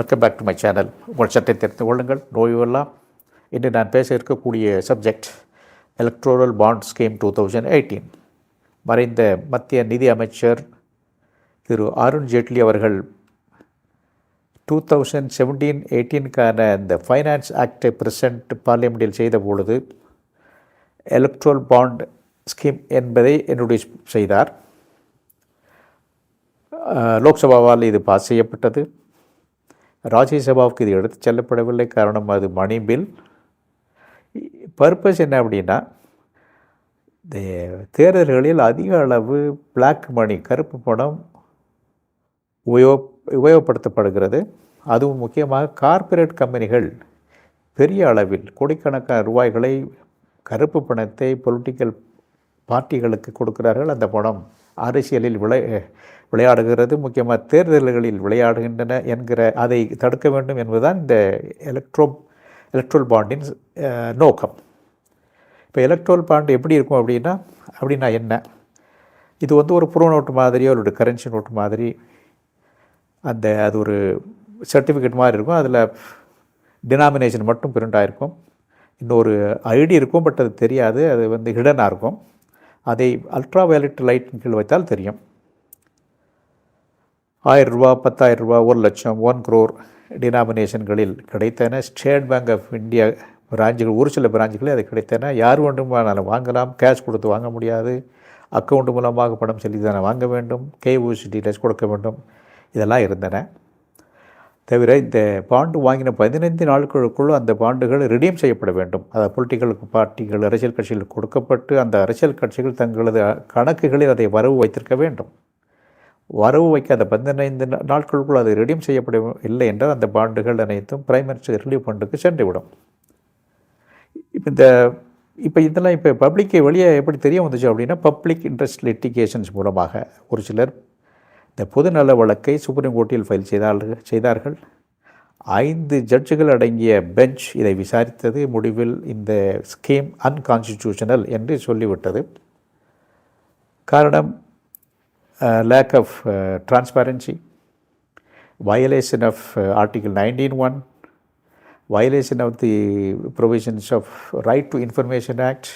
Welcome back to my channel. உங்கள் சட்டை தெரிந்து கொள்ளுங்கள், நோயெல்லாம். இன்று நான் பேச இருக்கக்கூடிய சப்ஜெக்ட் எலக்ட்ரோரல் பாண்ட் ஸ்கீம் 2018. மறைந்த மத்திய நிதி அமைச்சர் திரு அருண் ஜேட்லி அவர்கள் 2017-18க்கான இந்த ஃபைனான்ஸ் ஆக்டை பிரசன்ட் பார்லிமெண்டில் செய்த பொழுது எலக்ட்ரோல் பாண்ட் ஸ்கீம் என்பதை இன்ட்ரோடியூஸ் செய்தார். லோக்சபாவால் இது பாஸ் செய்யப்பட்டது. ராஜ்யசபாவுக்கு இது எடுத்து செல்லப்படவில்லை. காரணம் அது மணி பில். பர்பஸ் என்ன அப்படின்னா, இந்த தேர்தல்களில் அதிக அளவு பிளாக் மணி, கருப்பு பணம் உபயோகப்படுத்தப்படுகிறது. அதுவும் முக்கியமாக கார்ப்பரேட் கம்பெனிகள் பெரிய அளவில் கோடிக்கணக்கான ரூபாய்களை, கருப்பு பணத்தை பொலிட்டிக்கல் பார்ட்டிகளுக்கு கொடுக்கிறார்கள். அந்த பணம் அரசியலில் விளையாடுகிறது, முக்கியமாக தேர்தல்களில் விளையாடுகின்றன என்கிற அதை தடுக்க வேண்டும் என்பதுதான் இந்த எலக்ட்ரோல் பாண்டின் நோக்கம். இப்போ எலக்ட்ரோல் பாண்ட் எப்படி இருக்கும் அப்படின்னா என்ன? இது ஒரு ப்ரோ நோட்டு மாதிரியோ ஒரு கரன்சி நோட்டு மாதிரி, அது ஒரு சர்டிஃபிகேட் மாதிரி இருக்கும். அதில் டினாமினேஷன் மட்டும் பிரிண்ட் ஆகிருக்கும். இன்னொரு ஐடி இருக்கும், பட் அது தெரியாது. அது ஹிடனாக இருக்கும். அதை அல்ட்ரா வயலட் லைட்டின் கீழ் வைத்தால் தெரியும். 1000 ரூபா, 10,000 ரூபா, 1 லட்சம், 1 crore டினாமினேஷன்களில் கிடைத்தன. ஸ்டேட் பேங்க் ஆஃப் இந்தியா பிரான்ச்சுகள், ஒரு சில பிரான்ச்சுகளில் அது கிடைத்தன. யார் வேண்டுமானாலும் வாங்கலாம். கேஷ் கொடுத்து வாங்க முடியாது. அக்கௌண்ட் மூலமாக பணம் செலுத்தி தானே வாங்க வேண்டும். KYC டீட்டெயில்ஸ் கொடுக்க வேண்டும். இதெல்லாம் இருந்தன. தவிர இந்த பாண்டு வாங்கின 15 நாட்களுக்குள் அந்த பாண்டுகள் ரிடீம் செய்யப்பட வேண்டும். அதாவது பொலிட்டிக்கல் பார்ட்டிகள், அரசியல் கட்சிகள் கொடுக்கப்பட்டு அந்த அரசியல் கட்சிகள் தங்களது கணக்குகளில் அதை வரவு வைத்திருக்க வேண்டும். வரவு வைக்காத 15 நாட்களுக்குள் அது ரிடீம் செய்யப்படவில்லை என்றால் அந்த பாண்டுகள் அனைத்தும் பிரைம் மினிஸ்டர் ரிலீஃப் ஃபண்டுக்கு சென்றுவிடும். இப்போ இதெல்லாம் பப்ளிக்கு வெளியே எப்படி தெரிய வந்துச்சு அப்படின்னா, பப்ளிக் இன்ட்ரெஸ்ட் லிட்டிகேஷன்ஸ் மூலமாக ஒரு சிலர் இந்த பொதுநல வழக்கை சுப்ரீம் கோர்ட்டில் ஃபைல் செய்தார்கள். 5 ஜட்ஜுகள் அடங்கிய பெஞ்ச் இதை விசாரித்தது. முடிவில் இந்த ஸ்கீம் அன்கான்ஸ்டிடியூஷனல் என்று சொல்லிவிட்டது. காரணம் lack of transparency, violation of Article 19(1), violation of the provisions of Right to Information Act,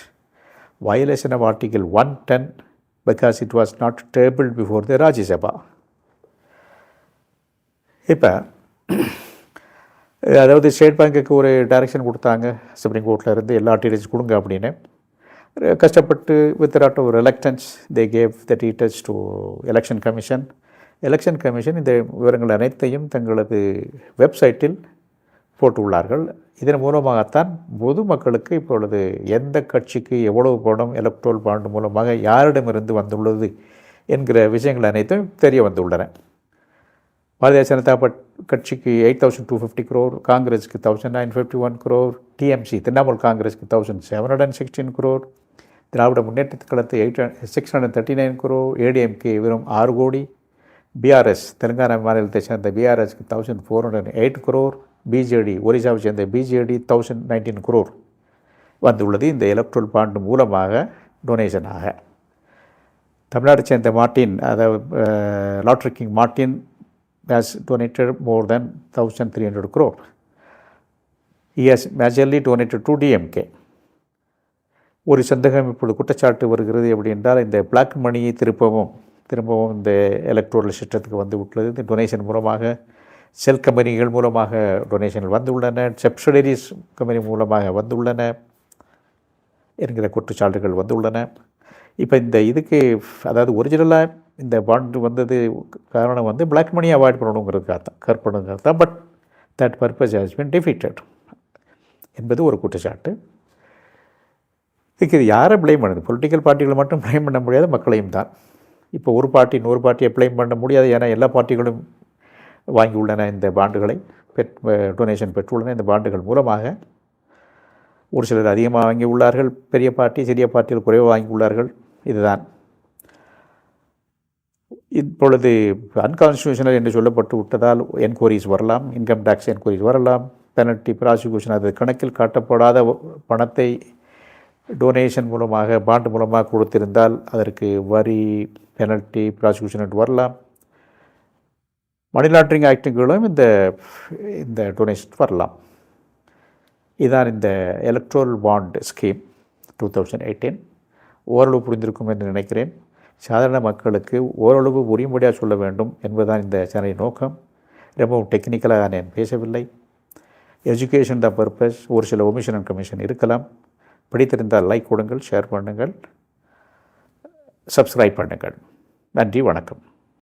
violation of Article 110 because it was not tabled before the Rajya Sabha. இப்போ அதாவது ஸ்டேட் பேங்க்குக்கு ஒரு டைரக்ஷன் கொடுத்தாங்க supreme கோர்ட்டில் இருந்து, எல்லா டீட்டெயில்ஸ் கொடுங்க அப்படின்னு. கஷ்டப்பட்டு with lot of reluctance they gave the details to election commission. Election commission இந்த விவரங்கள் அனைத்தையும் தங்களது வெப்சைட்டில் போட்டுள்ளார்கள். இதன் மூலமாகத்தான் பொதுமக்களுக்கு இப்பொழுது எந்த கட்சிக்கு எவ்வளவு பணம் எலக்ட்ரோல் பாண்ட் மூலமாக யாரிடமிருந்து வந்துள்ளது என்கிற விஷயங்கள் அனைத்தும் தெரிய வந்துள்ளன. பாரதிய ஜனதா கட்சிக்கு 8,250 crore, காங்கிரஸுக்கு 1,951 crore, TMC திரிணாமுல் காங்கிரஸுக்கு 1,716 crore, திராவிட முன்னேற்றக் கழகத்தை 639 crore, ADMK வெறும் 6 கோடி, பிஆர்எஸ் தெலுங்கானா மாநிலத்தை சேர்ந்த பிஆர்எஸ்க்கு 1,408 crore, பிஜேடி ஒரிசாவை சேர்ந்த பிஜேடி 1,019 crore வந்துள்ளது இந்த எலக்ட்ரோல் பாண்ட் மூலமாக டொனேஷனாக. தமிழ்நாட்டை சேர்ந்த மார்ட்டின், அதாவது lottery king Martin has donated more than 1,300 crore. He has majorly donated to DMK. ஒரு சந்தேகம் இப்பொழுது குற்றச்சாட்டு வருகிறது எப்படி என்றால், இந்த பிளாக் மணியை திரும்பவும் இந்த எலக்ட்ரோரல் சிஸ்டத்துக்கு வந்து விட்டுள்ளது. இந்த டொனேஷன் மூலமாக செல் கம்பெனிகள் மூலமாக டொனேஷன்கள் வந்துள்ளன, சப்சிடரிஸ் கம்பெனி மூலமாக வந்துள்ளன என்கிற குற்றச்சாட்டுகள் வந்துள்ளன. இப்போ இதுக்கு அதாவது ஒரிஜினலாக இந்த பாண்டு வந்தது காரணம் பிளாக் மணி அவாய்ட் பண்ணணுங்கிறதுக்காக தான், கற்பனுங்கிறது தான். But that purpose has been defeated என்பது ஒரு குற்றச்சாட்டு. இதுக்கு யாரை ப்ளேம் பண்ணுது? பொலிட்டிக்கல் பார்ட்டிகளை மட்டும் ப்ளேம் பண்ண முடியாது, மக்களையும் தான். இப்போ ஒரு பார்ட்டி இன்னொரு பார்ட்டியை ப்ளேம் பண்ண முடியாது. ஏன்னா எல்லா பார்ட்டிகளும் வாங்கியுள்ளன இந்த பாண்டுகளை, டொனேஷன் பெற்றுள்ளன. இந்த பாண்டுகள் மூலமாக ஒரு சிலர் அதிகமாக வாங்கி உள்ளார்கள், பெரிய பார்ட்டி சிறிய பார்ட்டிகள் குறைவாக வாங்கி உள்ளார்கள். இதுதான் இப்பொழுது அன்கான்ஸ்டிடியூஷனல் என்று சொல்லப்பட்டு விட்டதால் என்கொயரிஸ் வரலாம், இன்கம் டேக்ஸ் என்கொயரிஸ் வரலாம், பெனல்ட்டி ப்ராசிக்யூஷன், அது கணக்கில் காட்டப்படாத பணத்தை டொனேஷன் மூலமாக பாண்டு மூலமாக கொடுத்திருந்தால் அதற்கு வரி, பெனல்ட்டி ப்ராசிக்யூஷன் வரலாம். மணி லாண்ட்ரிங் ஆக்டுகளும் இந்த டொனேஷன் வரலாம். இதுதான் இந்த எலக்ட்ரல் பாண்ட் ஸ்கீம் 2018. ஓரளவு புரிந்திருக்கும் என்று நினைக்கிறேன். சாதாரண மக்களுக்கு ஓரளவு புரியும்படியாக சொல்ல வேண்டும் என்பதுதான் இந்த சேனலின் நோக்கம். ரொம்பவும் டெக்னிக்கலாக நான் பேசவில்லை. எஜுகேஷன் தான் பர்பஸ். ஒரு சில ஒமிஷன் அண்ட் கமிஷன் இருக்கலாம். பிடித்திருந்தால் லைக் கொடுங்கள், ஷேர் பண்ணுங்கள், சப்ஸ்கிரைப் பண்ணுங்கள். நன்றி, வணக்கம்.